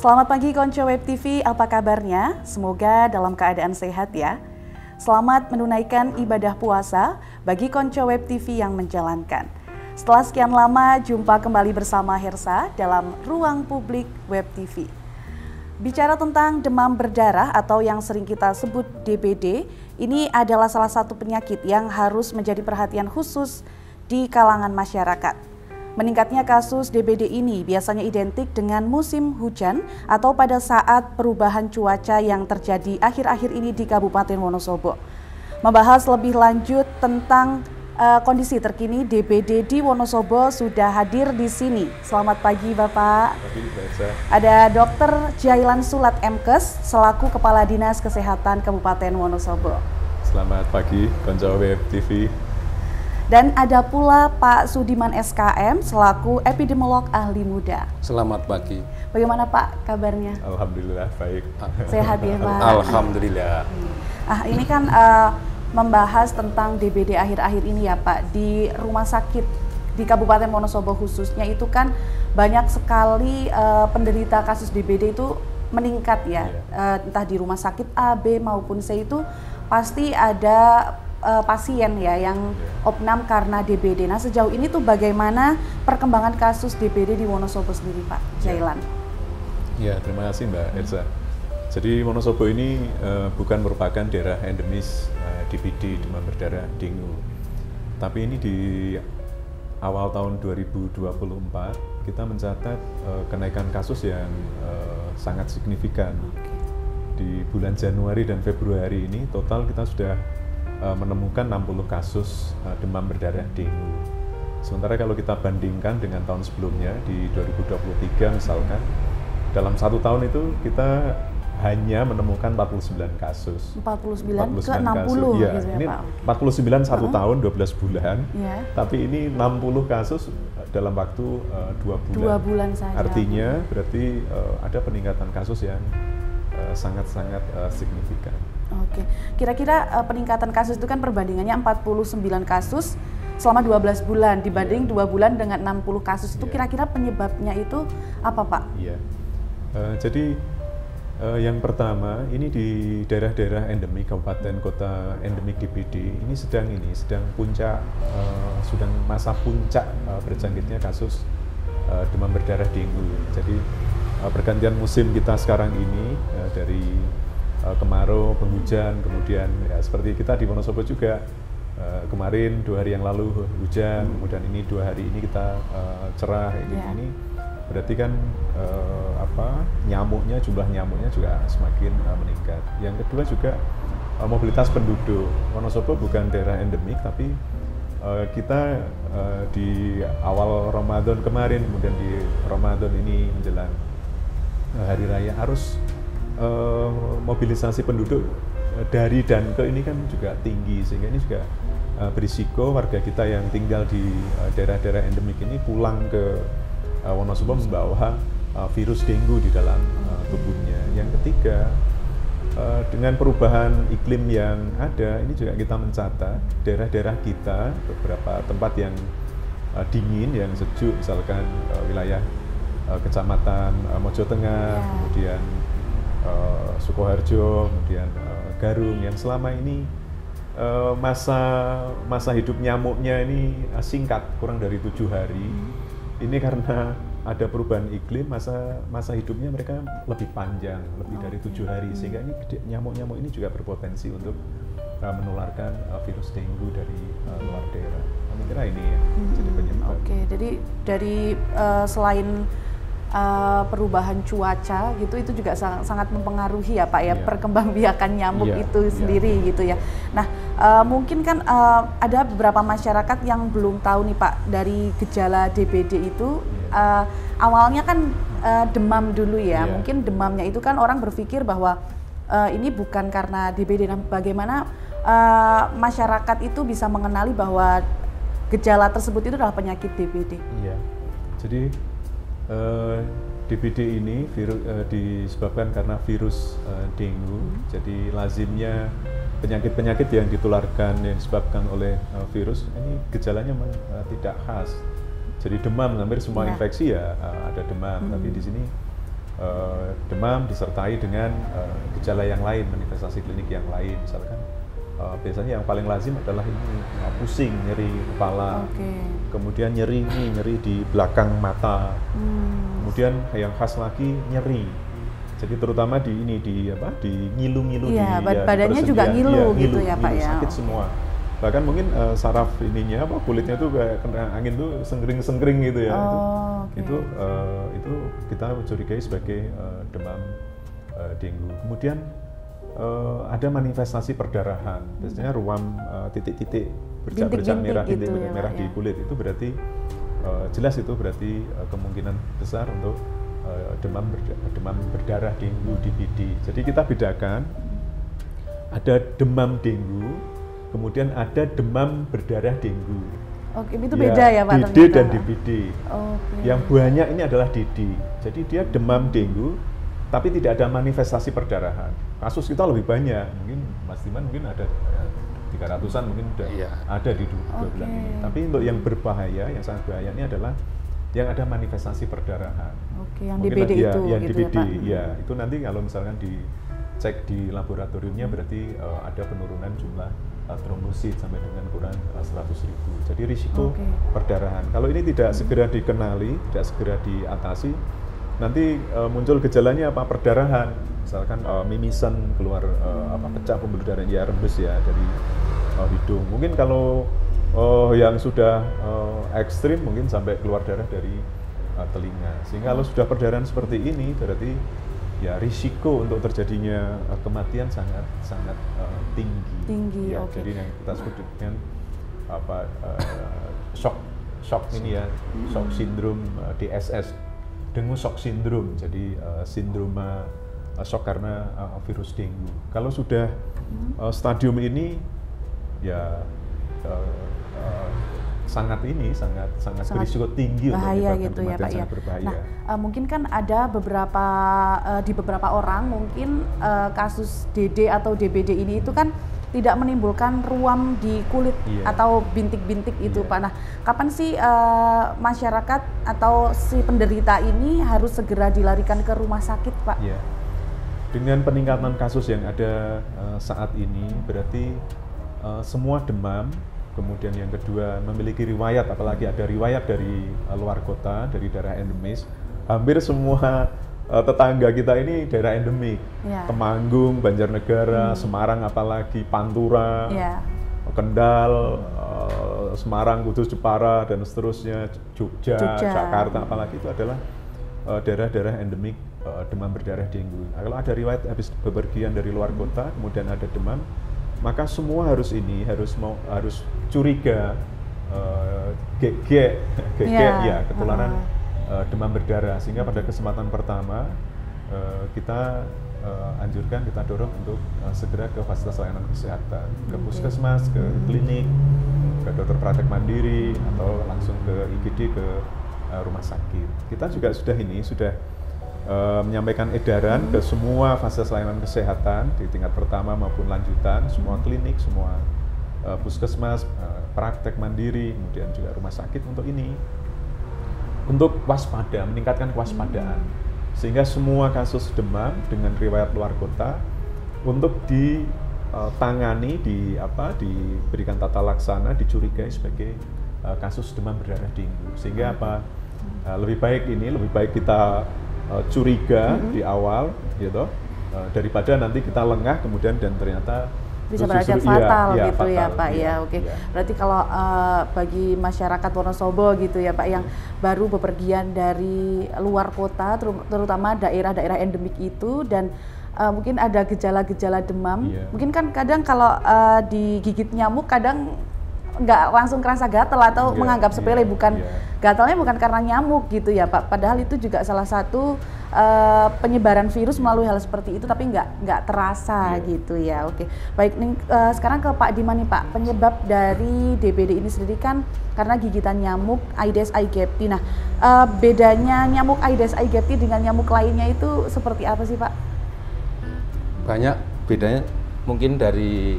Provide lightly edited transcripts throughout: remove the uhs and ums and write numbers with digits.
Selamat pagi Konco Web TV, apa kabarnya? Semoga dalam keadaan sehat ya. Selamat menunaikan ibadah puasa bagi Konco Web TV yang menjalankan. Setelah sekian lama, jumpa kembali bersama Hersa dalam Ruang Publik Web TV. Bicara tentang demam berdarah atau yang sering kita sebut DBD, ini adalah salah satu penyakit yang harus menjadi perhatian khusus di kalangan masyarakat. Meningkatnya kasus DBD ini biasanya identik dengan musim hujan atau pada saat perubahan cuaca yang terjadi akhir-akhir ini di Kabupaten Wonosobo. Membahas lebih lanjut tentang kondisi terkini DBD di Wonosobo sudah hadir di sini. Selamat pagi Bapak. Pagi, Mbak. Ada Dr. Jailan Sulat Mkes selaku Kepala Dinas Kesehatan Kabupaten Wonosobo. Selamat pagi, Konco Web TV. Dan ada pula Pak Sudiman SKM selaku epidemiolog ahli muda. Selamat pagi. Bagaimana Pak kabarnya? Alhamdulillah baik. Sehat ya Pak? Alhamdulillah. Ini kan membahas tentang DBD akhir-akhir ini ya Pak. Di rumah sakit di Kabupaten Wonosobo khususnya itu kan banyak sekali penderita kasus DBD itu meningkat ya. Entah di rumah sakit A, B maupun C itu pasti ada pasien ya yang opnam karena DBD. Nah sejauh ini tuh bagaimana perkembangan kasus DBD di Wonosobo sendiri Pak Jailan? Ya, terima kasih Mbak Elsa. Jadi Wonosobo ini bukan merupakan daerah endemis DBD, demam berdarah dengue. Tapi ini di awal tahun 2024 kita mencatat kenaikan kasus yang sangat signifikan. Di bulan Januari dan Februari ini total kita sudah menemukan 60 kasus demam berdarah dengue. Sementara kalau kita bandingkan dengan tahun sebelumnya di 2023 misalkan, dalam satu tahun itu kita hanya menemukan 49 kasus. 49 ke 60 kasus. Ya, gitu ya ini Pak? 49 satu tahun 12 bulan, tapi ini 60 kasus dalam waktu 2 bulan. 2 bulan saja. Artinya berarti ada peningkatan kasus yang sangat-sangat signifikan. Oke, kira-kira peningkatan kasus itu kan perbandingannya 49 kasus selama 12 bulan dibanding 2 bulan dengan 60 kasus itu kira-kira penyebabnya itu apa Pak? Iya, jadi yang pertama ini di daerah-daerah endemik, kabupaten kota endemik DBD ini sedang puncak, sedang masa puncak berjangkitnya kasus demam berdarah dengue. Jadi pergantian musim kita sekarang ini dari kemarau, penghujan, kemudian ya seperti kita di Wonosobo juga kemarin 2 hari yang lalu hujan, kemudian ini 2 hari ini kita cerah, ini berarti kan nyamuknya, jumlah nyamuknya juga semakin meningkat. Yang kedua juga mobilitas penduduk. Wonosobo bukan daerah endemik, tapi kita di awal Ramadan kemarin, kemudian di Ramadan ini menjelang hari raya arus mobilisasi penduduk dari dan ke ini kan juga tinggi, sehingga ini juga berisiko warga kita yang tinggal di daerah-daerah endemik ini pulang ke Wonosobo membawa virus dengue di dalam tubuhnya. Yang ketiga, dengan perubahan iklim yang ada, ini juga kita mencatat daerah-daerah kita, beberapa tempat yang dingin, yang sejuk, misalkan wilayah Kecamatan Mojo Tengah, kemudian Sukoharjo, kemudian Garung, yang selama ini masa hidup nyamuknya ini singkat, kurang dari 7 hari. Ini karena ada perubahan iklim, masa hidupnya mereka lebih panjang, lebih dari 7 hari, sehingga ini nyamuk-nyamuk ini juga berpotensi untuk menularkan virus dengue dari luar daerah. Saya kira ini ya jadi penyebab. Oke, jadi dari selain perubahan cuaca gitu itu juga sangat mempengaruhi ya Pak ya, perkembangbiakan nyamuk itu sendiri gitu ya. Nah mungkin kan ada beberapa masyarakat yang belum tahu nih Pak dari gejala DBD itu. Awalnya kan demam dulu ya, mungkin demamnya itu kan orang berpikir bahwa ini bukan karena DBD. Nah, bagaimana masyarakat itu bisa mengenali bahwa gejala tersebut itu adalah penyakit DBD? Iya, jadi DBD ini disebabkan karena virus dengue. Jadi lazimnya penyakit-penyakit yang ditularkan yang disebabkan oleh virus ini gejalanya tidak khas. Jadi demam, hampir semua infeksi ya ada demam. Tapi di sini demam disertai dengan gejala yang lain, manifestasi klinik yang lain, misalkan biasanya yang paling lazim adalah ini pusing, nyeri kepala, kemudian nyeri di belakang mata, kemudian yang khas lagi nyeri. Jadi terutama di ngilu-ngilu, badannya juga ngilu gitu ya Pak ya. Sakit semua. Bahkan mungkin saraf ininya kulitnya tuh kayak kena angin tuh senggering gitu ya. Itu kita curigai sebagai demam dengue. Kemudian ada manifestasi perdarahan. Biasanya ruam titik-titik bercak merah, titik-titik merah di kulit itu berarti jelas itu berarti kemungkinan besar untuk demam berdarah dengue DBD. Jadi kita bedakan ada demam dengue, kemudian ada demam berdarah dengue. Oke, itu beda ya Pak? DD dan DBD. Yang banyak ini adalah DD. Jadi dia demam dengue, tapi tidak ada manifestasi perdarahan. Kasus kita lebih banyak, mungkin Mas Diman mungkin ada 300-an mungkin ada di 2 bulan ini. Tapi untuk yang berbahaya, yang sangat bahaya ini adalah yang ada manifestasi perdarahan. Yang DBD itu yang gitu DBD, ya Pak? Itu nanti kalau misalkan dicek di laboratoriumnya berarti ada penurunan jumlah trombosit sampai dengan kurang 100.000. Jadi risiko perdarahan. Kalau ini tidak segera dikenali, tidak segera diatasi, nanti muncul gejalanya apa? Perdarahan. Misalkan mimisan keluar pecah pembuluh darahnya, rembes ya dari hidung. Mungkin kalau yang sudah ekstrim mungkin sampai keluar darah dari telinga. Sehingga kalau sudah perdarahan seperti ini berarti ya risiko untuk terjadinya kematian sangat tinggi. Ya, jadi yang kita sebut dengan shock ini ya, shock syndrome DSS, dengue shock syndrome. Jadi sindroma shock karena virus dengue. Kalau sudah stadium ini ya sangat berisiko tinggi bahaya untuk gitu ya Pak ya. Berbahaya. Nah, mungkin kan ada di beberapa orang mungkin kasus DD atau DBD ini itu kan tidak menimbulkan ruam di kulit atau bintik-bintik itu Pak. Nah, kapan sih masyarakat atau si penderita ini harus segera dilarikan ke rumah sakit Pak? Iya. Dengan peningkatan kasus yang ada saat ini berarti semua demam, kemudian yang kedua memiliki riwayat, apalagi ada riwayat dari luar kota, dari daerah endemis. Hampir semua tetangga kita ini daerah endemik. Temanggung, Banjarnegara, Semarang apalagi, Pantura, Kendal, Semarang, Kudus, Jepara, dan seterusnya, Jogja, Jakarta apalagi itu adalah daerah-daerah endemik demam berdarah dengue. Nah, kalau ada riwayat habis bepergian dari luar kota, kemudian ada demam, maka semua harus curiga ketularan demam berdarah, sehingga pada kesempatan pertama kita anjurkan, kita dorong untuk segera ke fasilitas layanan kesehatan, ke puskesmas, ke klinik, ke dokter praktek mandiri, atau langsung ke IGD, ke rumah sakit. Kita juga sudah menyampaikan edaran ke semua fasilitas layanan kesehatan di tingkat pertama maupun lanjutan, semua klinik, semua puskesmas, praktek mandiri, kemudian juga rumah sakit untuk waspada, meningkatkan kewaspadaan, sehingga semua kasus demam dengan riwayat luar kota untuk ditangani, diberikan tata laksana, dicurigai sebagai kasus demam berdarah dengue, sehingga lebih baik kita curiga di awal gitu, daripada nanti kita lengah kemudian dan ternyata bisa berakhir fatal gitu fatal, ya Pak ya. Berarti kalau bagi masyarakat Wonosobo gitu ya Pak yang baru bepergian dari luar kota, terutama daerah-daerah endemik itu, dan mungkin ada gejala-gejala demam, mungkin kan kadang kalau digigit nyamuk kadang nggak langsung kerasa gatal atau menganggap sepele, gatalnya bukan karena nyamuk gitu ya Pak, padahal itu juga salah satu penyebaran virus melalui hal seperti itu, tapi nggak terasa gitu ya. Baik, sekarang ke Pak Diman nih Pak, penyebab dari DBD ini sendiri kan karena gigitan nyamuk Aedes aegypti. Nah, bedanya nyamuk Aedes aegypti dengan nyamuk lainnya itu seperti apa sih Pak? Banyak bedanya, mungkin dari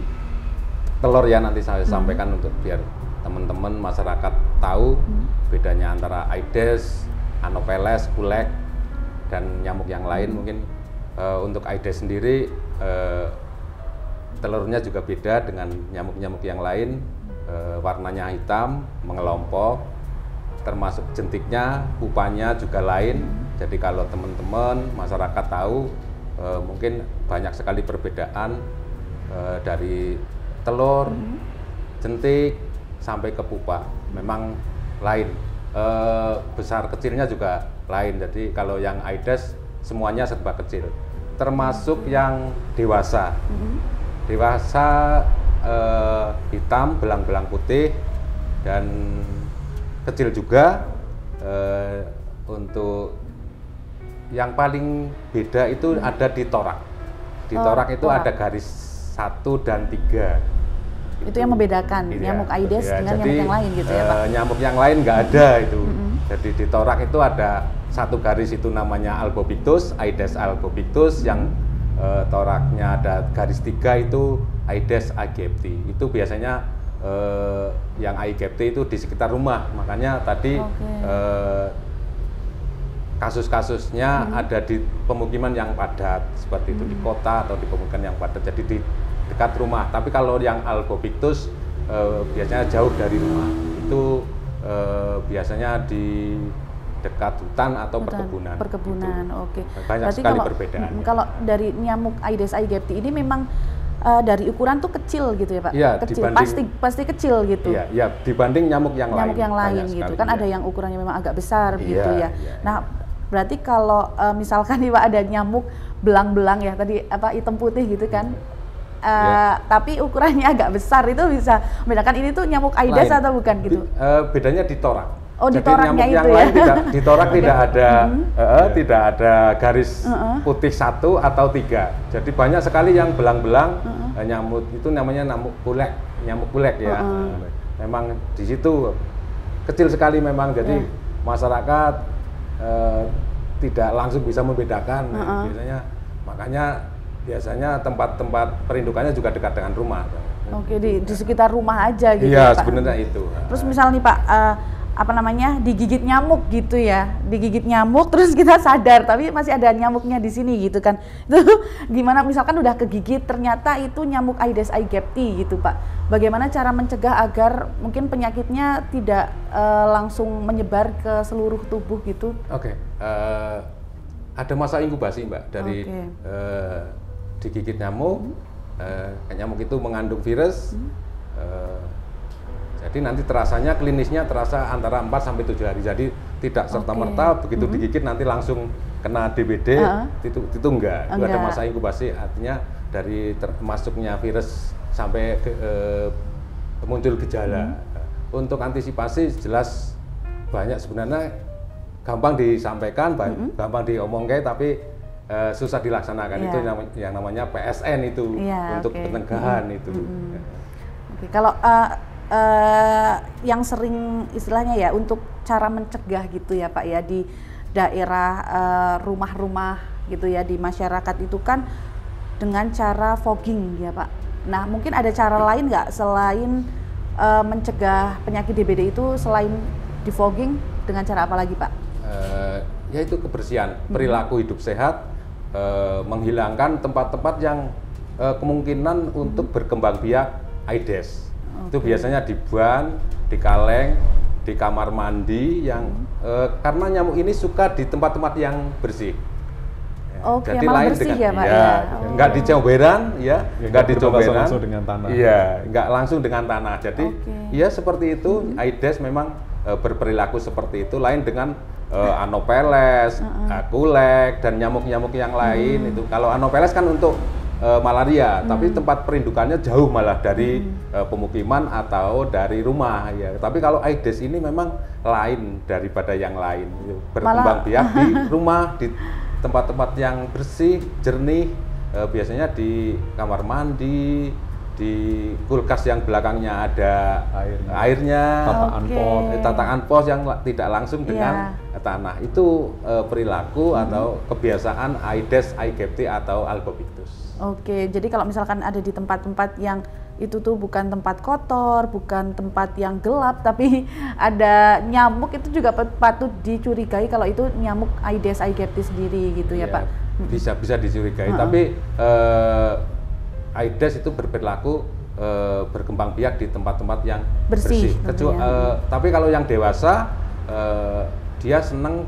telur ya, nanti saya sampaikan untuk biar teman-teman masyarakat tahu bedanya antara Aedes, Anopheles, Kulek dan nyamuk yang lain. Mungkin untuk Aedes sendiri telurnya juga beda dengan nyamuk-nyamuk yang lain, warnanya hitam, mengelompok, termasuk jentiknya, pupanya juga lain. Jadi kalau teman-teman masyarakat tahu, mungkin banyak sekali perbedaan dari telur, jentik sampai ke pupa, memang lain. Besar kecilnya juga lain. Jadi kalau yang Aedes semuanya serba kecil, termasuk yang dewasa. Dewasa hitam, belang-belang putih, dan kecil juga. Untuk yang paling beda itu ada di torak. Di torak itu ada garis 1 dan 3. Itu yang membedakan nyamuk Aedes dengan jadi, nyamuk yang lain gitu ya Pak? Nyamuk yang lain nggak ada itu. Jadi di torak itu ada satu garis, itu namanya Albopictus, Aedes albopictus. Yang toraknya ada garis 3 itu Aedes aegypti. Itu biasanya yang aegypti itu di sekitar rumah. Makanya tadi kasus-kasusnya ada di pemukiman yang padat, seperti itu di kota atau di pemukiman yang padat, jadi di dekat rumah. Tapi kalau yang Albopictus biasanya jauh dari rumah, itu biasanya di dekat hutan atau perkebunan. Perkebunan, gitu. oke. Banyak berarti sekali kalau, perbedaan. Kalau dari nyamuk Aedes aegypti ini memang dari ukuran tuh kecil gitu ya Pak? Ya, kecil, pasti kecil gitu. Iya, ya, dibanding nyamuk yang lain. Nyamuk yang lain gitu, kan ada yang ukurannya memang agak besar gitu ya. Nah, berarti kalau misalkan nih Pak ada nyamuk belang-belang ya, tadi apa hitam putih gitu kan, tapi ukurannya agak besar, itu bisa membedakan ini tuh nyamuk Aedes atau bukan gitu? Bedanya di torak. Oh, di jadi toraknya nyamuk itu yang ya? lain di torak tidak ada garis putih 1 atau 3. Jadi banyak sekali yang belang-belang nyamuk itu namanya nyamuk pulek ya. Memang di situ kecil sekali memang, jadi masyarakat tidak langsung bisa membedakan. Biasanya tempat-tempat perindukannya juga dekat dengan rumah. Oke, di sekitar rumah aja gitu. Iya, Pak. sebenarnya itu. Terus misal nih Pak, digigit nyamuk gitu ya, digigit nyamuk terus kita sadar tapi masih ada nyamuknya di sini gitu kan. Itu gimana misalkan udah kegigit ternyata itu nyamuk Aedes aegypti gitu Pak. Bagaimana cara mencegah agar mungkin penyakitnya tidak langsung menyebar ke seluruh tubuh gitu? Oke. Ada masa inkubasi Mbak dari digigit nyamuk. Nyamuk itu mengandung virus. Jadi nanti klinisnya terasa antara 4 sampai 7 hari. Jadi tidak serta-merta begitu digigit nanti langsung kena DBD, itu enggak. Itu ada masa inkubasi, artinya dari masuknya virus sampai muncul gejala. Untuk antisipasi jelas banyak sebenarnya, gampang disampaikan, gampang diomongkan, tapi susah dilaksanakan. Itu yang namanya PSN itu, untuk pencegahan itu. Kalau yang sering istilahnya ya untuk cara mencegah gitu ya Pak ya, di daerah rumah-rumah gitu ya, di masyarakat itu kan dengan cara fogging ya Pak. Nah mungkin ada cara lain nggak selain mencegah penyakit DBD itu, selain di fogging, dengan cara apa lagi Pak? Yaitu kebersihan, perilaku hidup sehat, menghilangkan tempat-tempat yang kemungkinan untuk berkembang biak Aedes. Itu biasanya di ban, di kaleng, di kamar mandi yang karena nyamuk ini suka di tempat-tempat yang bersih. Jadi lain bersih dengan, ya Pak ya. Enggak di comberan ya, enggak di comberan. Langsung dengan tanah. Iya, enggak langsung dengan tanah. Jadi ya seperti itu. Aedes memang berperilaku seperti itu, lain dengan Anopheles, kulek, dan nyamuk-nyamuk yang lain itu. Kalau Anopheles kan untuk malaria, tapi tempat perindukannya jauh malah dari pemukiman atau dari rumah ya. Tapi kalau Aedes ini memang lain daripada yang lain, berkembang biak di rumah, di tempat-tempat yang bersih, jernih, biasanya di kamar mandi, di kulkas yang belakangnya ada airnya, tatakan pos yang tidak langsung dengan tanah. Itu perilaku atau kebiasaan Aedes aegypti atau Albopictus. Oke, jadi kalau misalkan ada di tempat-tempat yang itu tuh bukan tempat kotor, bukan tempat yang gelap, tapi ada nyamuk, itu juga patut dicurigai kalau itu nyamuk Aedes aegypti sendiri gitu ya, Pak? Bisa dicurigai, tapi Aedes itu berperilaku berkembang biak di tempat-tempat yang bersih. Tapi kalau yang dewasa, dia senang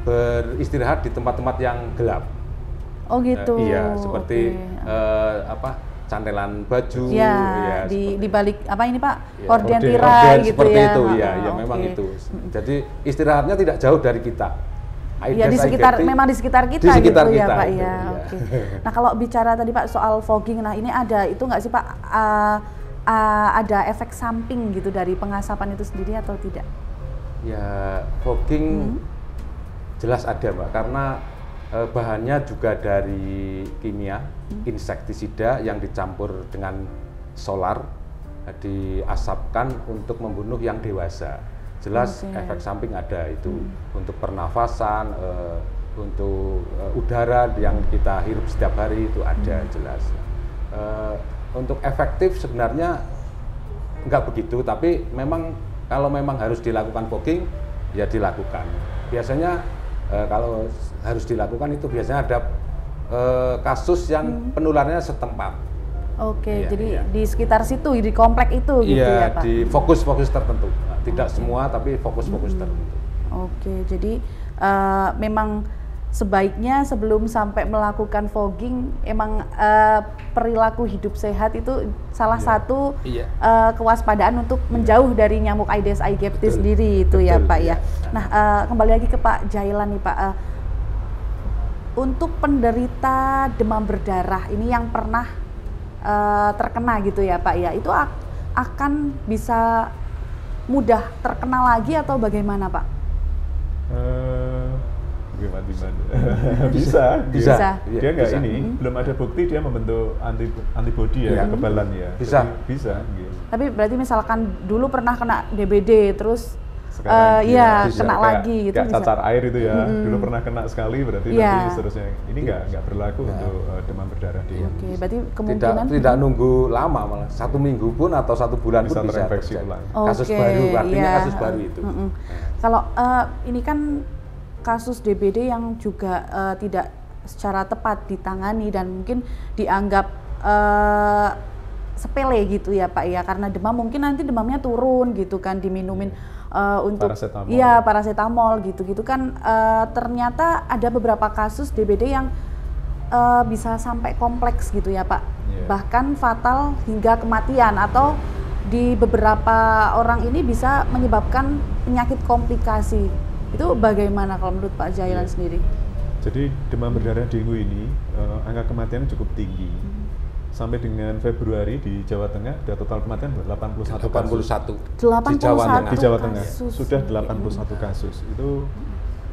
beristirahat di tempat-tempat yang gelap. Oh gitu. Iya, seperti cantelan baju, di balik apa ini Pak, horden tirai gitu seperti ya. Itu, memang itu. Jadi istirahatnya tidak jauh dari kita. Iya, di sekitar kita gitu ya Pak ya. Oke. Nah kalau bicara tadi Pak soal fogging, nah ini ada itu nggak sih Pak, ada efek samping gitu dari pengasapan itu sendiri atau tidak? Ya, fogging jelas ada Mbak, karena bahannya juga dari kimia, insektisida yang dicampur dengan solar, diasapkan untuk membunuh yang dewasa. Jelas efek samping ada itu untuk pernafasan, untuk udara yang kita hirup setiap hari itu ada jelas. Untuk efektif sebenarnya enggak begitu, tapi memang kalau memang harus dilakukan fogging ya dilakukan. Biasanya kalau harus dilakukan itu biasanya ada kasus yang penularannya setempat. Oke, jadi di sekitar situ, di komplek itu gitu ya Pak? Iya, di fokus-fokus tertentu. Nah, tidak semua, tapi fokus-fokus tertentu. Oke, jadi memang sebaiknya sebelum sampai melakukan fogging, emang perilaku hidup sehat itu salah satu kewaspadaan untuk menjauh dari nyamuk Aedes aegypti sendiri itu ya Pak ya. Nah, kembali lagi ke Pak Jailan nih Pak. Untuk penderita demam berdarah ini yang pernah terkena gitu ya Pak ya, itu akan bisa mudah terkena lagi atau bagaimana Pak? Gimana? Bisa. Dia nggak belum ada bukti dia membentuk antibodi ya, kekebalan ya. Bisa. Gitu. Tapi berarti misalkan dulu pernah kena DBD terus sekarang kena lagi gitu, kayak cacar air itu ya. Dulu pernah kena sekali, berarti nanti seterusnya. Ini nggak berlaku untuk demam berdarah di Oke, berarti kemungkinan tidak nunggu lama, malah 1 minggu pun atau 1 bulan bisa pun bisa terinfeksi ulang. Kasus baru, artinya kasus baru itu. Kalau ini kan kasus DBD yang juga tidak secara tepat ditangani dan mungkin dianggap sepele gitu ya Pak ya, karena demam mungkin nanti demamnya turun gitu kan, diminumin untuk paracetamol gitu kan, ternyata ada beberapa kasus DBD yang bisa sampai kompleks gitu ya Pak, bahkan fatal hingga kematian, atau di beberapa orang ini bisa menyebabkan penyakit komplikasi. Itu bagaimana kalau menurut Pak Jailan sendiri? Jadi demam berdarah dengue ini angka kematiannya cukup tinggi. Sampai dengan Februari di Jawa Tengah ada total kematian 81 kasus. 81 di Jawa Tengah sudah 81 kasus. Itu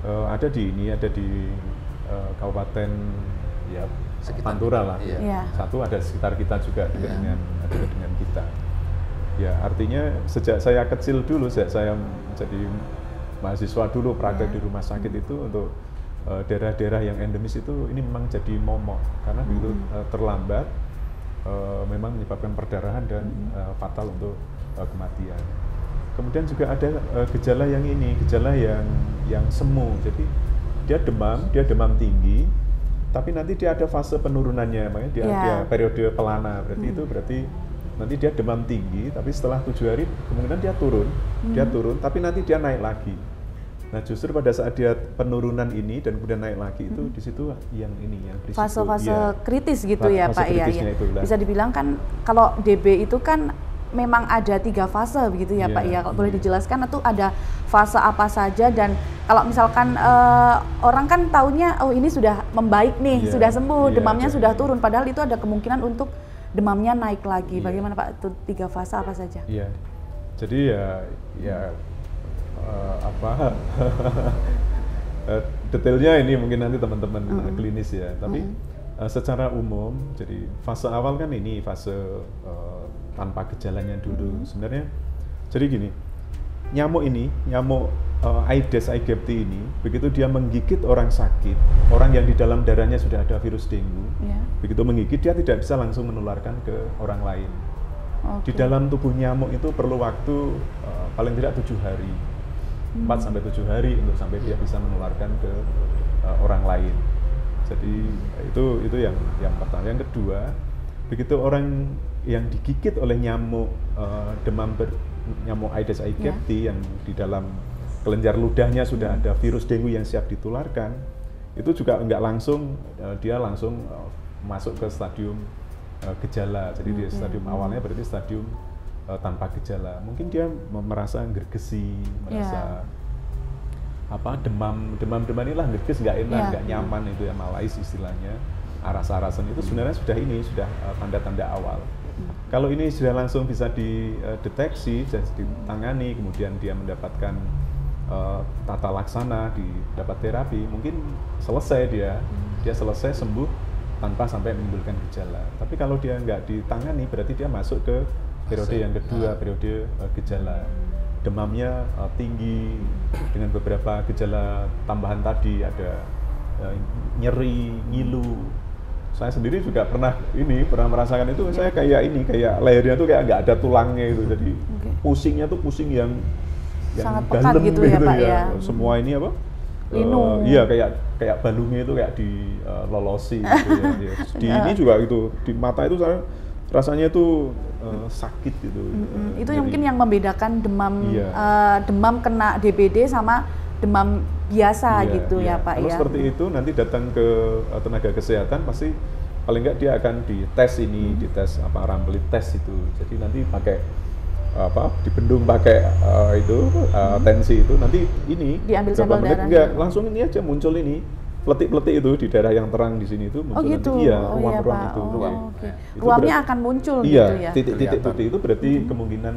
ada di Kabupaten Pantura lah. Satu ada sekitar kita juga dengan kita. Ya, artinya sejak saya kecil dulu, sejak saya jadi mahasiswa dulu praktek di rumah sakit itu, untuk daerah-daerah yang endemis itu ini memang jadi momok karena begitu terlambat memang menyebabkan perdarahan dan fatal untuk kematian. Kemudian juga ada gejala yang semu. Jadi dia demam tinggi, tapi nanti dia ada fase penurunannya, makanya dia periode pelana. Berarti nanti dia demam tinggi, tapi setelah 7 hari kemungkinan dia turun, tapi nanti dia naik lagi. Nah, justru pada saat dia penurunan ini dan kemudian naik lagi itu di situ yang risiko. Fase-fase kritis gitu ya Pak ya. Bisa dibilang kan kalau DB itu kan memang ada 3 fase begitu ya Pak ya. Kalau boleh dijelaskan itu ada fase apa saja, dan kalau misalkan orang kan taunya ini sudah membaik nih, sudah sembuh, demamnya sudah turun, padahal itu ada kemungkinan untuk demamnya naik lagi. Bagaimana Pak, itu 3 fase apa saja? Iya. Jadi detailnya ini mungkin nanti teman-teman klinis ya, tapi secara umum, jadi fase awal kan ini fase tanpa gejalanya dulu sebenarnya. Jadi gini, nyamuk ini, nyamuk Aedes aegypti ini, begitu dia menggigit orang sakit, orang yang di dalam darahnya sudah ada virus dengue, begitu menggigit dia tidak bisa langsung menularkan ke orang lain. Di dalam tubuh nyamuk itu perlu waktu paling tidak 7 hari, 4-7 hari untuk sampai dia bisa menularkan ke orang lain. Jadi itu yang pertama. Yang kedua, begitu orang yang digigit oleh nyamuk nyamuk Aedes aegypti yang di dalam kelenjar ludahnya sudah ada virus dengue yang siap ditularkan, itu juga enggak langsung dia langsung masuk ke stadium gejala. Jadi di stadium awalnya berarti stadium tanpa gejala. Mungkin dia merasa gergesi, merasa demam inilah, gerges nggak enak, nggak nyaman, itu ya malais istilahnya, aras-arasan, itu sebenarnya sudah tanda-tanda awal. Kalau ini sudah langsung bisa dideteksi, bisa ditangani, kemudian dia mendapatkan tata laksana, dapat terapi, mungkin selesai dia selesai sembuh tanpa sampai menimbulkan gejala. Tapi kalau dia nggak ditangani, berarti dia masuk ke periode yang kedua, periode gejala. Demamnya tinggi dengan beberapa gejala tambahan tadi, ada nyeri, ngilu. Saya sendiri juga pernah merasakan itu. Saya kayak lehernya tuh kayak nggak ada tulangnya itu, jadi pusingnya tuh pusing yang sangat pekat gitu ya Pak ya. Semua ini apa? Iya, kayak balungnya itu kayak dilolosi gitu ya. Di ini juga gitu, di mata itu saya rasanya itu sakit gitu. Itu yang mungkin yang membedakan demam kena DBD sama demam biasa gitu ya Pak. Kalau seperti itu nanti datang ke tenaga kesehatan, pasti paling nggak dia akan dites dites Rambling test itu. Jadi nanti pakai dibendung pakai tensi itu, nanti ini diambil sampel darah. Enggak, langsung ini aja muncul ini peletik-peletik itu di daerah yang terang di sini itu muncul. Gitu. Nanti ruam-ruam itu. Ruamnya akan muncul gitu ya. Titik-titik putih itu berarti kemungkinan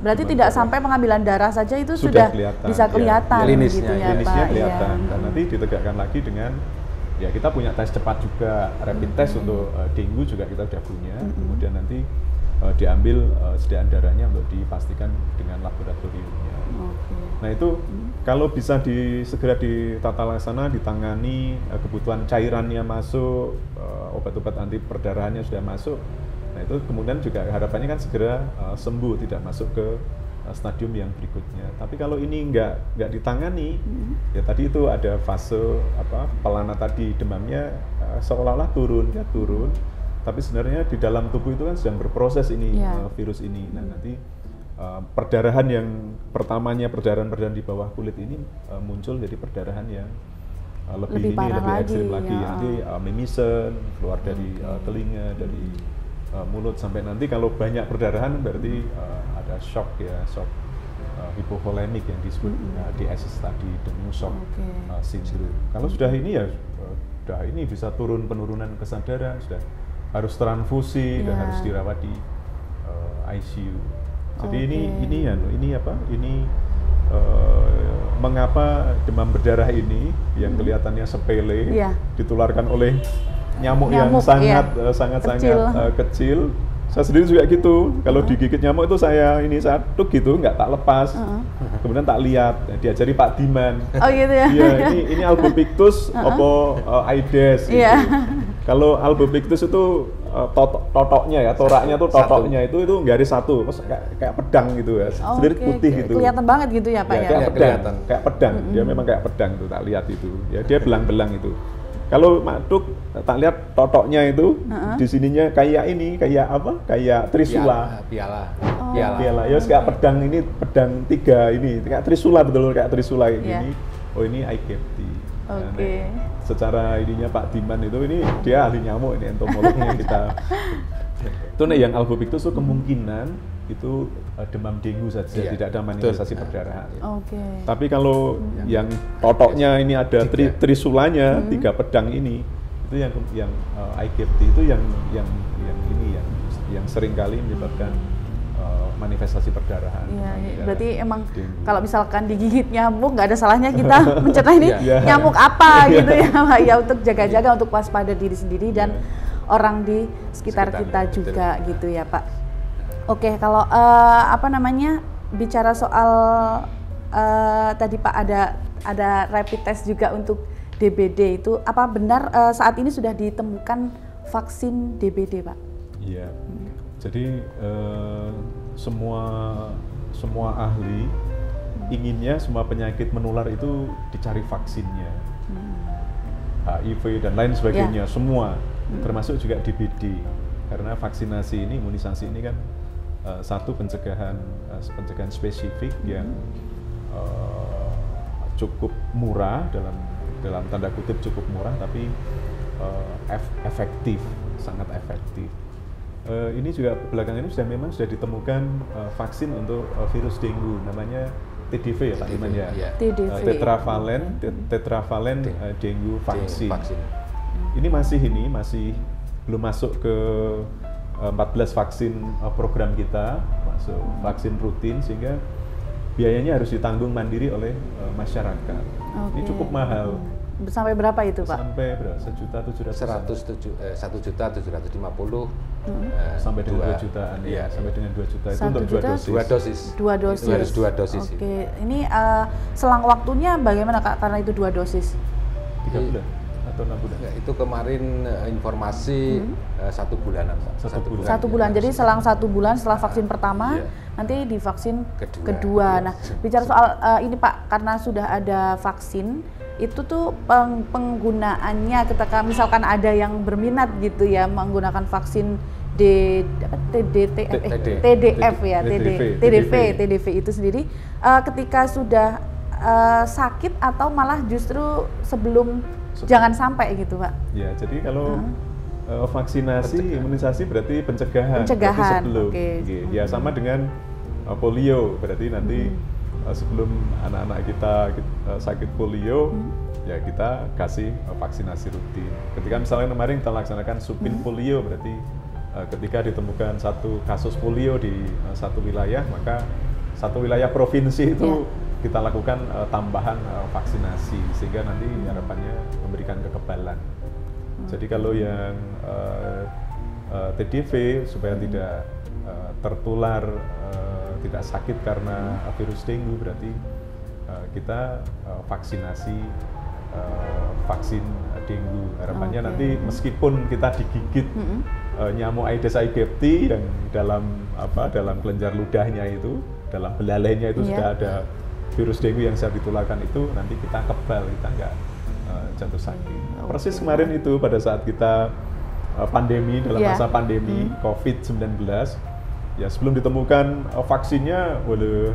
berarti tidak sampai pengambilan darah saja itu sudah bisa kelihatan gitu ya Pak. Klinisnya kelihatan. Dan nanti ditegakkan lagi dengan kita punya tes cepat juga, rapid test untuk dengue juga kita sudah punya. Kemudian nanti diambil sediaan darahnya untuk dipastikan dengan laboratoriumnya. Nah itu kalau bisa segera ditata laksana, ditangani, kebutuhan cairannya masuk, obat-obat anti perdarahannya sudah masuk. Nah itu kemudian juga harapannya kan segera sembuh, tidak masuk ke stadium yang berikutnya. Tapi kalau ini nggak ditangani, ya tadi itu ada fase pelana tadi, demamnya seolah-olah turun. Tapi sebenarnya di dalam tubuh itu kan sedang berproses ini virus ini. Nah nanti perdarahan yang pertamanya perdarahan di bawah kulit ini muncul jadi perdarahan yang lebih ekstrim lagi. Nanti mimisen keluar dari telinga, dari mulut, sampai nanti kalau banyak perdarahan berarti ada shock hipovolemik yang disebut DSS tadi, dengue shock syndrome. Kalau sudah ini ini bisa penurunan kesadaran, sudah harus transfusi dan harus dirawat di ICU. Jadi ini mengapa demam berdarah ini yang kelihatannya sepele ditularkan oleh nyamuk yang sangat kecil. Saya sendiri juga gitu. Kalau digigit nyamuk itu saya tuk gitu, nggak tak lepas. Kemudian tak lihat, diajari Pak Diman. Oh gitu ya. Iya, ini Albopictus Aedes. Gitu. Kalau Albopictus itu totoknya toraknya tuh totoknya itu garis satu, terus kayak pedang gitu ya, sedikit putih gitu. Kelihatan banget gitu ya Pak ya. Kayak pedang. Dia memang kayak pedang tuh, tak lihat itu. Ya dia belang-belang itu. Kalau Makduk tak lihat totoknya itu di sininya kayak kayak trisula. Piala. Ya kayak pedang, ini pedang 3 ini, kayak trisula, betul kayak trisula ini. Oh ini aegypti. Secara ininya Pak Diman itu dia ahli nyamuk, ini entomolognya kita. Itu yang Albopictus itu kemungkinan itu demam dengue saja, tidak ada manifestasi perdarahan. Tapi kalau yang totoknya ini ada trisulanya, 3 pedang ini, itu yang aegypti itu yang sering kali menyebabkan manifestasi perdarahan. Berarti emang kalau misalkan digigit nyamuk nggak ada salahnya kita mencerna ini nyamuk apa gitu ya Pak ya, untuk jaga-jaga, untuk waspada diri sendiri dan orang di sekitar kita juga gitu ya Pak. Oke, kalau bicara soal tadi Pak ada rapid test juga untuk DBD itu, apa benar saat ini sudah ditemukan vaksin DBD, Pak? Iya. Jadi semua ahli inginnya semua penyakit menular itu dicari vaksinnya. HIV dan lain sebagainya, semua termasuk juga DBD. Karena vaksinasi ini, imunisasi ini kan satu pencegahan spesifik yang cukup murah, dalam tanda kutip cukup murah, tapi efektif, sangat efektif. Ini juga belakangan ini memang sudah ditemukan vaksin untuk virus dengue, namanya TDV ya Pak Iman ya, tetravalent dengue vaksin. Ini masih belum masuk ke 14 vaksin program kita, masuk vaksin rutin, sehingga biayanya harus ditanggung mandiri oleh masyarakat. Ini cukup mahal. Sampai berapa itu Pak? Sampai berapa? 1.750.000 sampai dengan 2 jutaan ya, sampai dengan 2 juta itu untuk 2 dosis. 2 dosis. Harus 2 dosis. Oke, ini selang waktunya bagaimana Kak? Karena itu 2 dosis. 3 bulan atau 6 bulan? Ya, itu kemarin informasi 1 bulanan Pak. 1 bulan. Jadi selang 1 bulan setelah vaksin pertama, nanti di vaksin kedua. Nah, bicara soal ini Pak, karena sudah ada vaksin, itu tuh penggunaannya ketika misalkan ada yang berminat gitu ya menggunakan vaksin TDV itu sendiri, ketika sudah sakit atau malah justru sebelum jangan sampai gitu Pak? Ya, jadi kalau vaksinasi, imunisasi berarti pencegahan. Berarti sebelum. Ya sama dengan polio, berarti nanti sebelum anak-anak kita sakit polio, ya kita kasih vaksinasi rutin. Ketika misalnya kemarin kita laksanakan supin polio, berarti ketika ditemukan satu kasus polio di satu wilayah, maka satu wilayah provinsi itu kita lakukan tambahan vaksinasi, sehingga nanti harapannya memberikan kekebalan. Jadi kalau yang TDV supaya tidak tertular, tidak sakit karena virus dengue, berarti kita vaksinasi vaksin dengue. Harapannya nanti meskipun kita digigit nyamuk Aedes aegypti yang dalam kelenjar ludahnya itu, dalam belalainya itu sudah ada virus dengue yang bisa ditularkan, itu nanti kita kebal, kita nggak jatuh sakit. Persis kemarin itu pada saat kita pandemi, dalam masa pandemi COVID-19, ya sebelum ditemukan vaksinnya,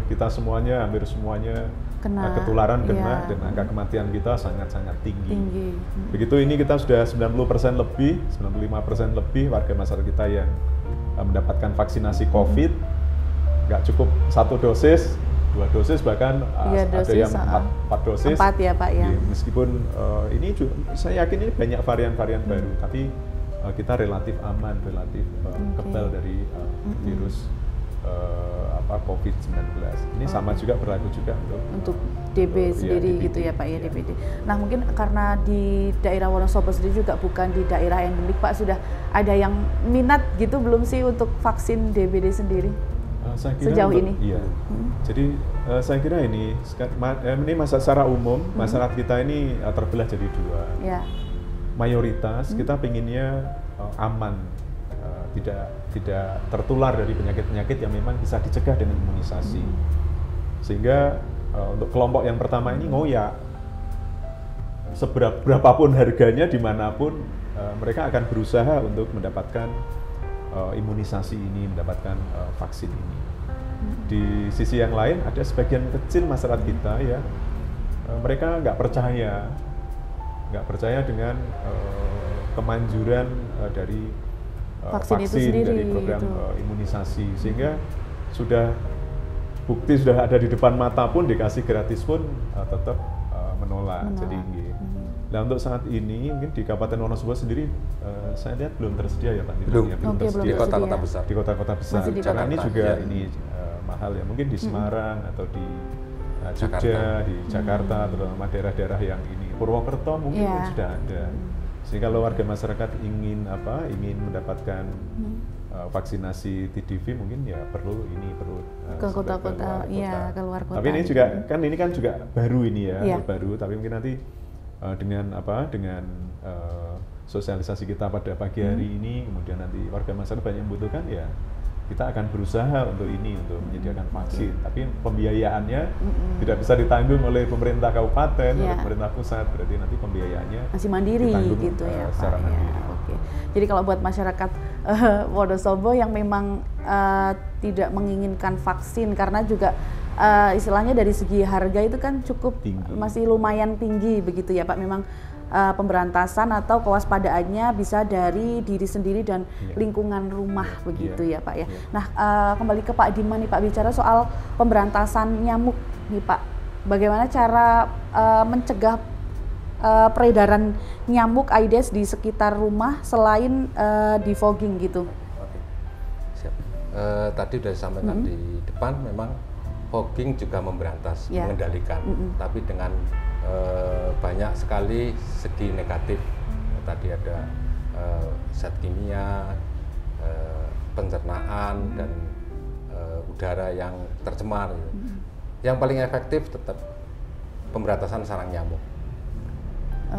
kita semuanya, hampir semuanya ketularan kena, dan angka kematian kita sangat-sangat tinggi. Begitu ini kita sudah 90% lebih, 95% lebih warga masyarakat kita yang mendapatkan vaksinasi COVID, nggak cukup 1 dosis, 2 dosis, bahkan ada yang 4 dosis. 4 ya Pak ya. Meskipun ini saya yakin ini banyak varian-varian baru, tapi kita relatif aman, relatif kebal dari virus COVID-19. Ini sama juga berlaku juga untuk DB sendiri gitu ya Pak ya, DBD. Nah mungkin karena di daerah Wonosobo sendiri juga bukan di daerah endemik Pak, sudah ada yang minat gitu belum sih untuk vaksin DBD sendiri? Saya kira sejauh ini? Iya. Jadi saya kira ini secara umum masyarakat kita ini terbelah jadi 2. Ya. Mayoritas kita pinginnya aman, tidak tertular dari penyakit-penyakit yang memang bisa dicegah dengan imunisasi. Sehingga untuk kelompok yang pertama ini ngoyak, berapapun harganya, dimanapun mereka akan berusaha untuk mendapatkan imunisasi ini, mendapatkan vaksin ini. Di sisi yang lain ada sebagian kecil masyarakat kita ya, mereka nggak percaya dengan kemanjuran dari vaksin itu sendiri, dari program imunisasi, sehingga sudah ada di depan mata pun, dikasih gratis pun tetap menolak. Jadi nah untuk saat ini mungkin di Kabupaten Wonosobo sendiri saya lihat belum tersedia ya Pak. Belum tersedia. Di kota-kota besar. Di kota-kota besar. Karena ini juga ini mahal ya. Mungkin di Semarang atau di Jogja, di Jakarta, terutama daerah-daerah yang ini, Purwokerto mungkin sudah ada. Sehingga kalau warga masyarakat ingin mendapatkan vaksinasi TDV mungkin ya perlu ke kota-kota, iya, keluar kota. Tapi ini juga kan juga baru ini ya, baru. Tapi mungkin nanti dengan sosialisasi kita pada pagi hari ini, kemudian nanti warga masyarakat banyak membutuhkan, ya kita akan berusaha untuk menyediakan vaksin. Tapi pembiayaannya tidak bisa ditanggung oleh pemerintah kabupaten, oleh pemerintah pusat. Berarti nanti pembiayaannya masih mandiri gitu ya, secara Pak. Mandiri. Ya, oke. Jadi kalau buat masyarakat Wonosobo yang memang tidak menginginkan vaksin karena juga istilahnya dari segi harga itu kan cukup tinggi, masih lumayan tinggi begitu ya Pak. Memang pemberantasan atau kewaspadaannya bisa dari diri sendiri dan lingkungan rumah begitu ya Pak ya. Nah, kembali ke Pak Diman nih Pak, bicara soal pemberantasan nyamuk nih Pak. Bagaimana cara mencegah peredaran nyamuk Aedes di sekitar rumah selain di fogging gitu? Oke. Siap. Tadi sudah disampaikan di depan, memang fogging juga memberantas, mengendalikan, tapi dengan banyak sekali segi negatif. Tadi ada zat kimia, pencernaan, dan udara yang tercemar. Yang paling efektif tetap pemberantasan sarang nyamuk.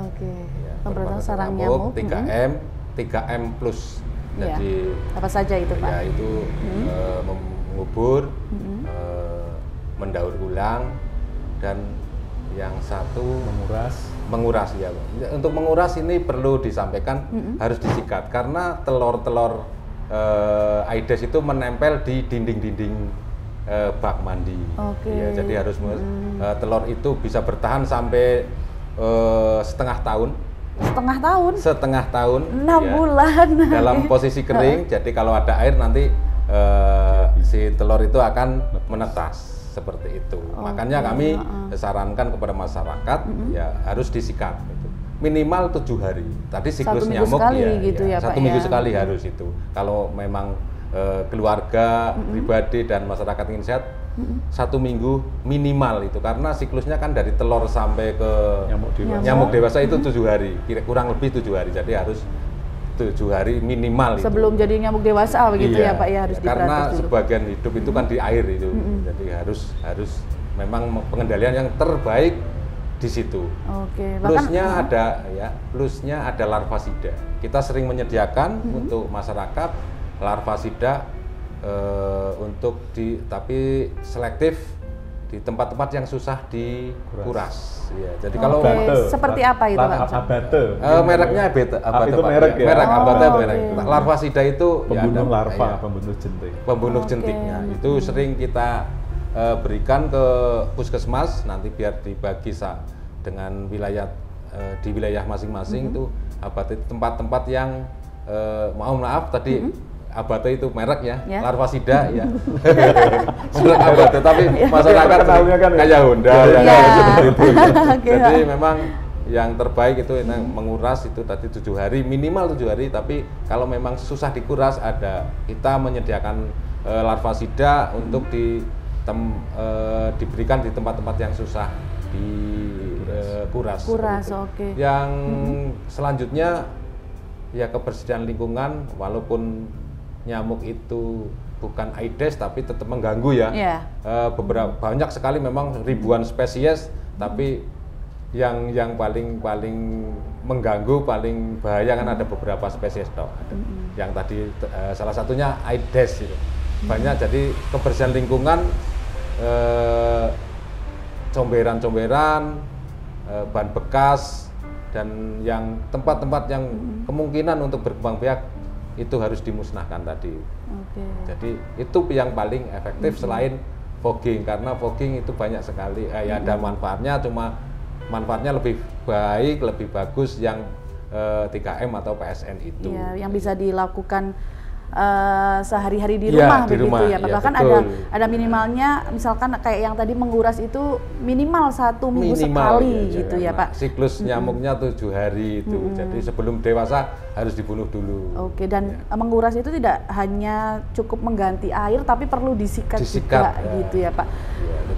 Oke. Ya, pemberantasan sarang nyamuk 3M, 3M plus. Jadi apa saja itu Pak? Ya itu mengubur, mendaur ulang, dan yang satu menguras ya. Untuk menguras ini perlu disampaikan, harus disikat karena telur-telur Aedes itu menempel di dinding-dinding bak mandi. Ya, jadi harus telur itu bisa bertahan sampai setengah tahun. Setengah tahun 6 bulan dalam posisi kering. Jadi kalau ada air nanti si telur itu akan menetas. Seperti itu. Makanya kami sarankan kepada masyarakat ya harus disikat gitu. Minimal 7 hari. Tadi siklus nyamuk gitu ya, Pak, 1 minggu sekali harus itu. Kalau memang keluarga, pribadi dan masyarakat ingin sehat, 1 minggu minimal itu, karena siklusnya kan dari telur sampai ke nyamuk dewasa itu 7 hari, kurang lebih 7 hari. Jadi harus 7 hari minimal sebelum itu. jadi nyamuk dewasa begitu ya Pak ya, harus karena sebagian hidup itu kan di air itu. Jadi harus memang pengendalian yang terbaik di situ. Plusnya ada larvasida. Kita sering menyediakan untuk masyarakat larvasida tapi selektif di tempat-tempat yang susah dikuras. Ya, jadi kalau seperti apa itu Pak? Abate. Mereknya Abate. Itu merek ya. Merek Abate merek. Larvasida itu pembunuh larva, pembunuh jentik. Pembunuh jentiknya itu sering kita berikan ke puskesmas, nanti biar dibagi dengan wilayah di wilayah masing-masing itu Abate, tempat-tempat yang maaf tadi Abate itu merek ya, larvasida ya. Merek Abate, tapi masyarakat kayak Honda seperti itu. Jadi memang yang terbaik itu menguras itu tadi 7 hari, minimal 7 hari, tapi kalau memang susah dikuras kita menyediakan larvasida untuk diberikan di tempat-tempat yang susah dikuras. Yang selanjutnya ya kebersihan lingkungan, walaupun nyamuk itu bukan Aedes tapi tetap mengganggu ya. Banyak sekali memang ribuan spesies, tapi yang paling mengganggu, paling bahaya kan ada beberapa spesies toh. Yang tadi salah satunya Aedes itu. Banyak, jadi kebersihan lingkungan, comberan-comberan, ban bekas, dan yang tempat-tempat yang kemungkinan untuk berkembang biak itu harus dimusnahkan tadi. Jadi itu yang paling efektif selain fogging, karena fogging itu banyak sekali ada manfaatnya, cuma manfaatnya lebih baik, lebih bagus yang 3M atau PSN itu. Yang bisa dilakukan sehari-hari di rumah begitu ya Pak. Bahkan ada minimalnya, misalkan kayak yang tadi menguras itu minimal 1 minggu sekali gitu ya Pak. Siklus nyamuknya 7 hari itu. Jadi sebelum dewasa harus dibunuh dulu. Dan menguras itu tidak hanya cukup mengganti air, tapi perlu disikat juga gitu ya Pak.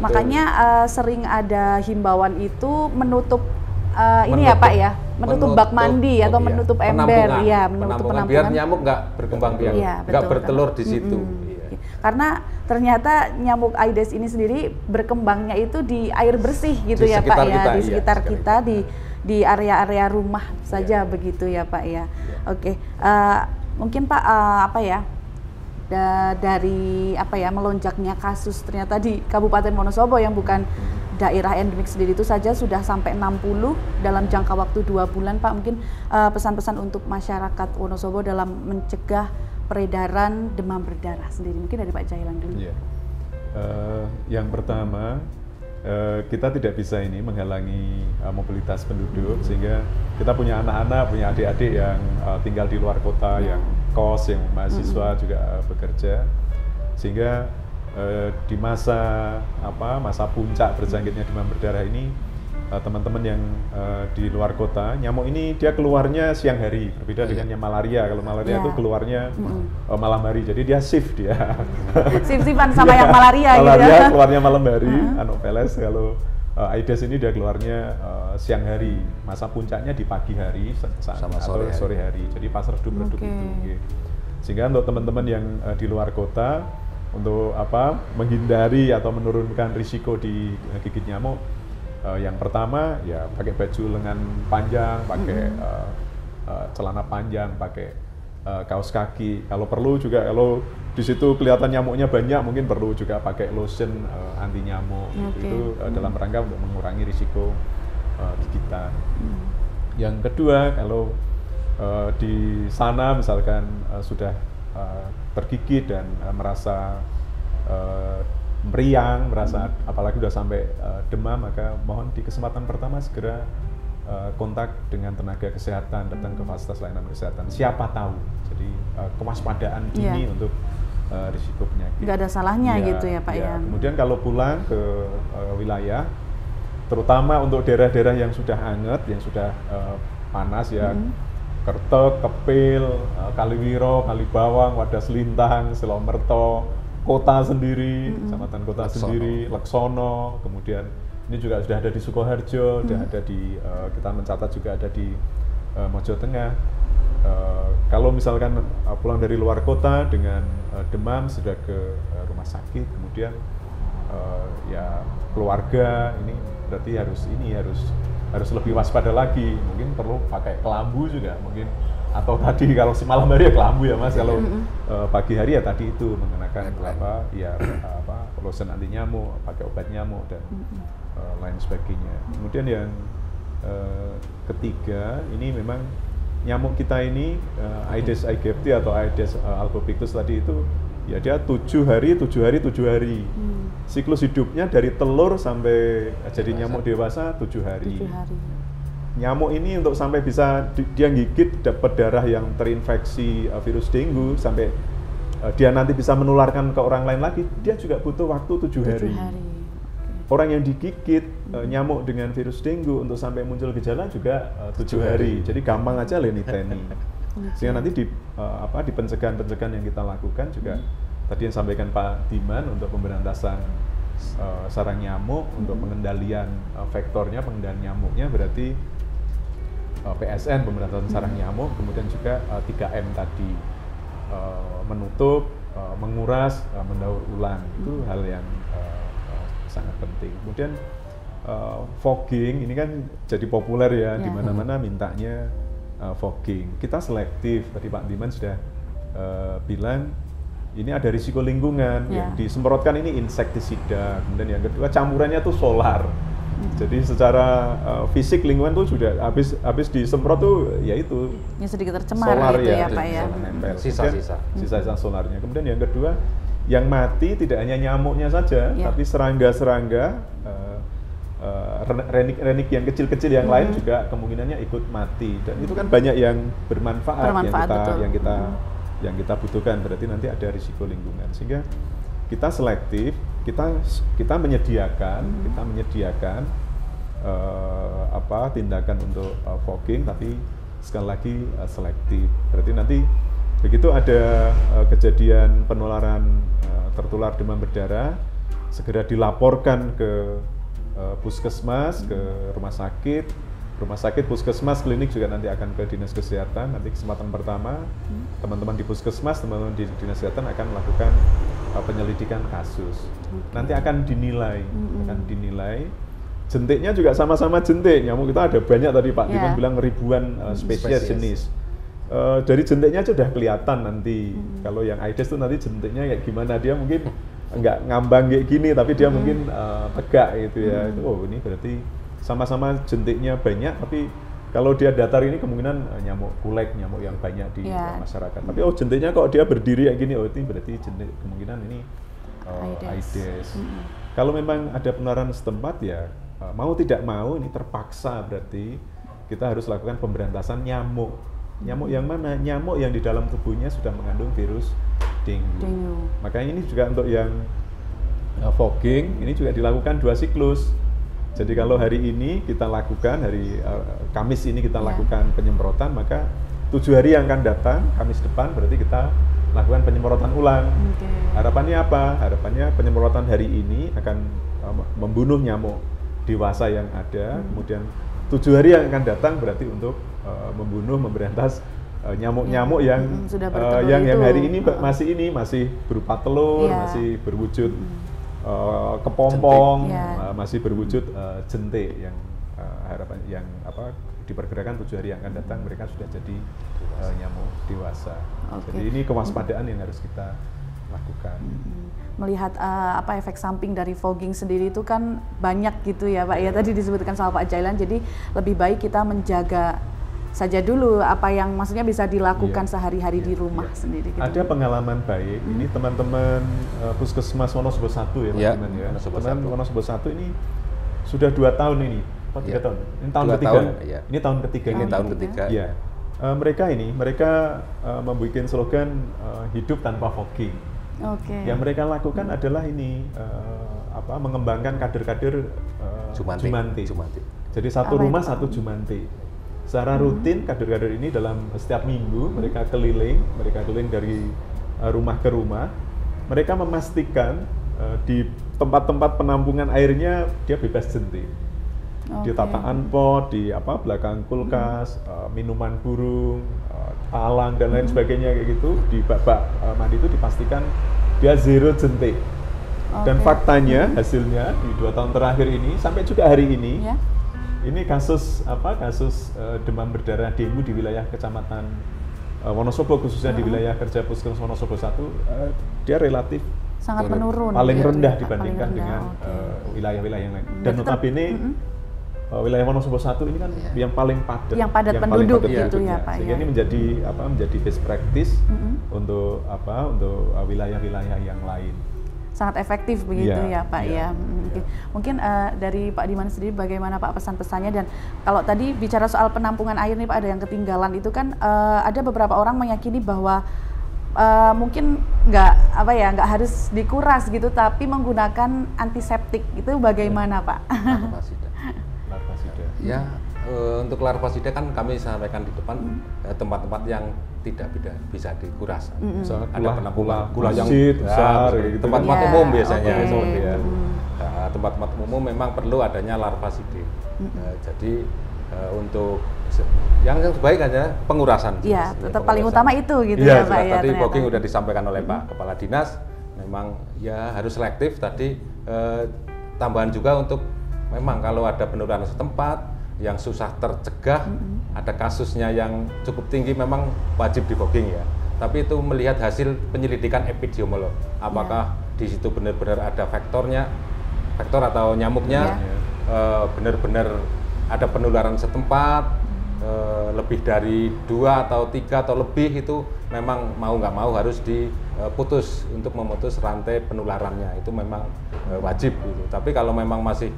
Makanya sering ada himbauan itu menutup ini ya Pak ya, menutup bak mandi atau menutup ember, ya, menutup penampungan biar nyamuk nggak berkembang biak, nggak bertelur di situ. Karena ternyata nyamuk Aedes ini sendiri berkembangnya itu di air bersih gitu ya Pak ya, di sekitar kita, di area-area rumah saja begitu ya Pak ya. Oke, mungkin Pak apa ya, dari apa ya, melonjaknya kasus ternyata di Kabupaten Wonosobo yang bukan daerah endemik sendiri itu saja sudah sampai 60 dalam jangka waktu 2 bulan Pak. Mungkin pesan-pesan untuk masyarakat Wonosobo dalam mencegah peredaran demam berdarah sendiri, mungkin dari Pak Jailan dulu. Yeah. Yang pertama, kita tidak bisa ini menghalangi mobilitas penduduk, sehingga kita punya anak-anak, punya adik-adik yang tinggal di luar kota, yang kos, yang mahasiswa juga bekerja, sehingga di masa puncak berjangkitnya demam berdarah ini, teman-teman yang di luar kota, nyamuk ini dia keluarnya siang hari, berbeda dengan yang malaria. Kalau malaria itu keluarnya malam hari, jadi dia shift dia. Shift-shiftan sama yang malaria gitu ya. Malaria keluarnya malam hari, Anopheles. Kalau Aedes ini dia keluarnya siang hari, masa puncaknya di pagi hari sama sore hari. Jadi pas redup-redup itu. Sehingga untuk teman-teman yang di luar kota, untuk menghindari atau menurunkan risiko digigit nyamuk, yang pertama ya pakai baju lengan panjang, pakai celana panjang, pakai kaos kaki. Kalau perlu juga, kalau di situ kelihatan nyamuknya banyak, mungkin perlu juga pakai lotion anti nyamuk. Itu dalam rangka untuk mengurangi risiko gigitan. Yang kedua, kalau di sana misalkan sudah tergigit dan merasa meriang, merasa apalagi sudah sampai demam, maka mohon di kesempatan pertama segera kontak dengan tenaga kesehatan, datang ke fasilitas layanan kesehatan. Siapa tahu, jadi kewaspadaan dini untuk risiko penyakit. Nggak ada salahnya gitu ya Pak ya. Kemudian kalau pulang ke wilayah, terutama untuk daerah-daerah yang sudah hangat, yang sudah panas ya, Kertek, Kepil, Kaliwiro, Kalibawang, Wadas Lintang, Silomerto, kota sendiri, kecamatan kota sendiri, Leksono, kemudian ini juga sudah ada di Sukoharjo, sudah ada di, kita mencatat juga ada di Mojo Tengah. Kalau misalkan pulang dari luar kota dengan demam, sudah ke rumah sakit, kemudian ya keluarga ini berarti harus lebih waspada lagi, mungkin perlu pakai kelambu juga mungkin, atau tadi kalau malam hari ya kelambu ya Mas, kalau pagi hari ya tadi itu mengenakan lotion anti nyamuk, pakai obat nyamuk dan lain sebagainya. Kemudian yang ketiga, ini memang nyamuk kita ini Aedes aegypti atau Aedes albopictus tadi itu ya dia 7 hari. Siklus hidupnya dari telur sampai jadi nyamuk dewasa 7 hari. Nyamuk ini untuk sampai bisa dia gigit, dapat darah yang terinfeksi virus dengue, sampai dia nanti bisa menularkan ke orang lain lagi, dia juga butuh waktu 7 hari. Orang yang digigit nyamuk dengan virus dengue untuk sampai muncul gejala juga 7 hari. Jadi gampang aja leniteni. Sehingga nanti di pencegahan yang kita lakukan juga tadi yang sampaikan Pak Diman untuk pemberantasan sarang nyamuk, untuk pengendalian vektornya, pengendalian nyamuknya, berarti PSN, pemberantasan sarang nyamuk, kemudian juga 3M tadi, menutup, menguras, mendaur ulang, itu hal yang sangat penting. Kemudian fogging ini kan jadi populer ya, di mana-mana mintanya fogging. Kita selektif, tadi Pak Diman sudah bilang ini ada risiko lingkungan, yang disemprotkan ini insektisida, kemudian yang kedua campurannya tuh solar. Jadi secara fisik lingkungan tuh sudah habis disemprot tuh ya itu sedikit tercemar solar gitu ya Pak ya. Sisa-sisa solarnya. Kemudian yang kedua, yang mati tidak hanya nyamuknya saja, tapi serangga-serangga renik yang kecil-kecil yang lain juga kemungkinannya ikut mati, dan itu kan banyak yang bermanfaat yang kita butuhkan. Berarti nanti ada risiko lingkungan, sehingga kita selektif, kita menyediakan tindakan untuk fogging, tapi sekali lagi selektif. Berarti nanti begitu ada kejadian penularan tertular demam berdarah, segera dilaporkan ke puskesmas, ke rumah sakit, rumah sakit, puskesmas, klinik juga nanti akan ke dinas kesehatan. Nanti kesempatan pertama teman-teman di puskesmas, teman-teman di dinas kesehatan akan melakukan penyelidikan kasus. Nanti akan dinilai, jentiknya juga sama-sama jentik. Nyamuk kita ada banyak tadi Pak Diman bilang ribuan spesies jenis. Dari jentiknya aja udah kelihatan nanti. Kalau yang Aedes itu nanti jentiknya kayak gimana, dia mungkin nggak ngambang kayak gini, tapi dia mungkin tegak gitu ya. Oh ini berarti sama-sama jentiknya banyak, tapi kalau dia datar ini kemungkinan nyamuk kulek, nyamuk yang banyak di masyarakat. Tapi oh jentiknya kok dia berdiri kayak gini, oh ini berarti jentik, kemungkinan ini Aedes. Kalau memang ada penularan setempat ya mau tidak mau ini terpaksa berarti kita harus lakukan pemberantasan nyamuk. Nyamuk yang mana? Nyamuk yang di dalam tubuhnya sudah mengandung virus dengue. Makanya ini juga untuk yang fogging ini juga dilakukan 2 siklus. Jadi kalau hari ini kita lakukan, hari Kamis ini kita lakukan penyemprotan, maka 7 hari yang akan datang, Kamis depan berarti kita lakukan penyemprotan ulang. Harapannya apa? Harapannya penyemprotan hari ini akan membunuh nyamuk dewasa yang ada, kemudian 7 hari yang akan datang berarti untuk memberantas nyamuk-nyamuk yang hari ini masih berupa telur, masih berwujud kepompong, masih berwujud jentik yang harapan yang diperkirakan 7 hari yang akan datang mereka sudah jadi nyamuk dewasa. Jadi ini kewaspadaan yang harus kita lakukan. Melihat efek samping dari fogging sendiri itu kan banyak gitu ya Pak ya, tadi disebutkan sama Pak Jailan, jadi lebih baik kita menjaga saja dulu apa yang maksudnya bisa dilakukan sehari-hari di rumah sendiri. Gitu. Ada pengalaman baik, ini teman-teman Puskesmas Wonosobo 1 ya teman-teman ya. Teman Wonosobo 1 ini sudah 2 tahun ini, 3 tahun. Ini tahun ketiga. Ini tahun ketiga. Ini tahun ketiga. Ya. Mereka membuat slogan hidup tanpa fogging. Yang mereka lakukan adalah ini mengembangkan kader-kader Jumanti. Jadi satu rumah satu Jumanti. Secara rutin kader-kader ini dalam setiap minggu mereka keliling dari rumah ke rumah. Mereka memastikan di tempat-tempat penampungan airnya dia bebas jentik. Di tataan pot, di belakang kulkas, minuman burung, talang dan lain sebagainya kayak gitu, di bak-bak mandi itu dipastikan dia zero jentik. Dan faktanya hasilnya di 2 tahun terakhir ini sampai juga hari ini ini kasus demam berdarah dengue di wilayah Kecamatan Wonosobo, khususnya di wilayah kerja Puskesmas Wonosobo 1, dia relatif sangat menurun, paling rendah dibandingkan dengan wilayah-wilayah yang lain. Dan notabene wilayah Wonosobo 1 ini kan yang paling padat penduduk gitu ya Pak. Sehingga ini menjadi best practice untuk wilayah-wilayah yang lain. Sangat efektif begitu ya Pak ya. Mungkin dari Pak Diman sendiri bagaimana Pak pesan-pesannya, dan kalau tadi bicara soal penampungan air nih Pak, ada yang ketinggalan itu kan ada beberapa orang meyakini bahwa mungkin nggak harus dikuras gitu, tapi menggunakan antiseptik itu bagaimana Pak? Larvasida. Ya, untuk larvasida kan kami sampaikan di depan tempat-tempat yang tidak bisa dikuras. Ada penampungan gula yang besar, tempat-tempat umum biasanya. Tempat-tempat umum memang perlu adanya larvasida. Jadi untuk yang terbaik adalah pengurasan. Iya, tetap paling utama itu gitu ya Pak ya. Tadi fogging sudah disampaikan oleh Pak Kepala Dinas, memang ya harus selektif. Tadi tambahan juga untuk memang kalau ada penularan setempat yang susah tercegah, ada kasusnya yang cukup tinggi, memang wajib di fogging ya. Tapi itu melihat hasil penyelidikan epidemiolog, apakah di situ benar-benar ada faktor atau nyamuknya benar-benar ada penularan setempat, lebih dari 2 atau 3 atau lebih, itu memang mau nggak mau harus diputus untuk memutus rantai penularannya, itu memang wajib gitu. Tapi kalau memang masih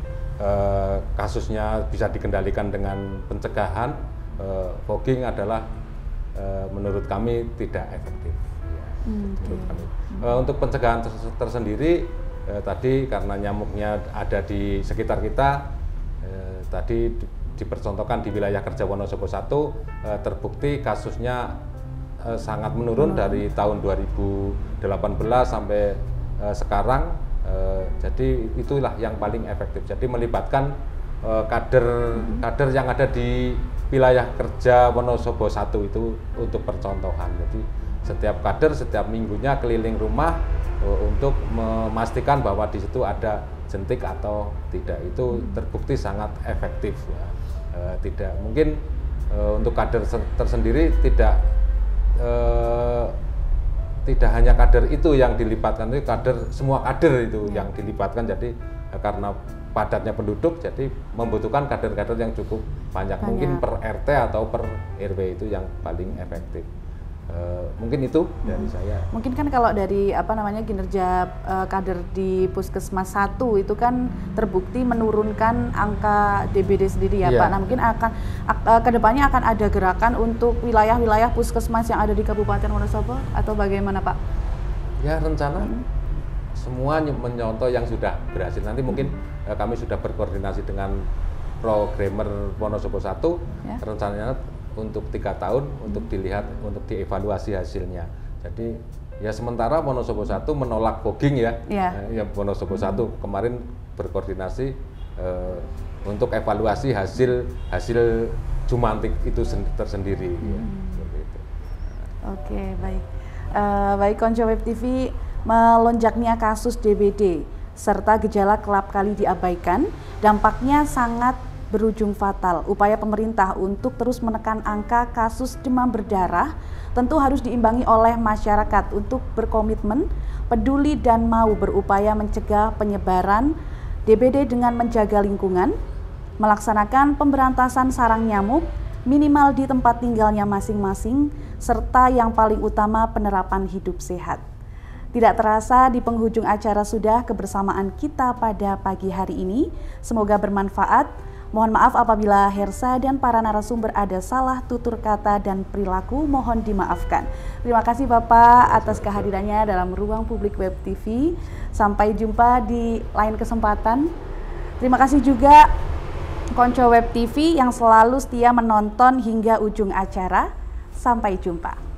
kasusnya bisa dikendalikan dengan pencegahan, fogging adalah menurut kami tidak efektif. Menurut kami. Untuk pencegahan tersendiri tadi karena nyamuknya ada di sekitar kita, tadi dipercontohkan di wilayah kerja Wonosobo 1 terbukti kasusnya sangat menurun dari tahun 2018 sampai sekarang. Jadi itulah yang paling efektif. Jadi melibatkan kader yang ada di wilayah kerja Wonosobo 1 itu untuk percontohan. Jadi setiap kader setiap minggunya keliling rumah untuk memastikan bahwa di situ ada jentik atau tidak. Itu terbukti sangat efektif ya. Tidak mungkin untuk kader tersendiri tidak hanya kader itu yang dilibatkan, itu semua kader itu yang dilibatkan. Jadi karena padatnya penduduk, jadi membutuhkan kader-kader yang cukup banyak. Mungkin per RT atau per RW itu yang paling efektif. Mungkin itu dari saya. Mungkin kan kalau dari kinerja kader di Puskesmas 1 itu kan terbukti menurunkan angka DBD sendiri ya Pak. Nah mungkin akan kedepannya akan ada gerakan untuk wilayah-wilayah Puskesmas yang ada di Kabupaten Wonosobo atau bagaimana Pak? Ya rencana semua mencontoh yang sudah berhasil. Nanti mungkin kami sudah berkoordinasi dengan programmer Wonosobo 1 ya. Rencananya untuk 3 tahun untuk dilihat, untuk dievaluasi hasilnya. Jadi ya sementara Wonosobo 1 menolak fogging ya. Ya Wonosobo 1 kemarin berkoordinasi untuk evaluasi hasil Jumantik itu tersendiri. Ya, seperti itu. Oke, baik. Baik Konco Web TV, melonjaknya kasus DBD serta gejala kerap kali diabaikan, dampaknya sangat berujung fatal. Upaya pemerintah untuk terus menekan angka kasus demam berdarah tentu harus diimbangi oleh masyarakat untuk berkomitmen, peduli dan mau berupaya mencegah penyebaran DBD dengan menjaga lingkungan, melaksanakan pemberantasan sarang nyamuk minimal di tempat tinggalnya masing-masing, serta yang paling utama penerapan hidup sehat. Tidak terasa di penghujung acara sudah kebersamaan kita pada pagi hari ini. Semoga bermanfaat. Mohon maaf apabila Hersa dan para narasumber ada salah tutur kata dan perilaku, mohon dimaafkan. Terima kasih Bapak atas kehadirannya dalam Ruang Publik Web TV. Sampai jumpa di lain kesempatan. Terima kasih juga Konco Web TV yang selalu setia menonton hingga ujung acara. Sampai jumpa.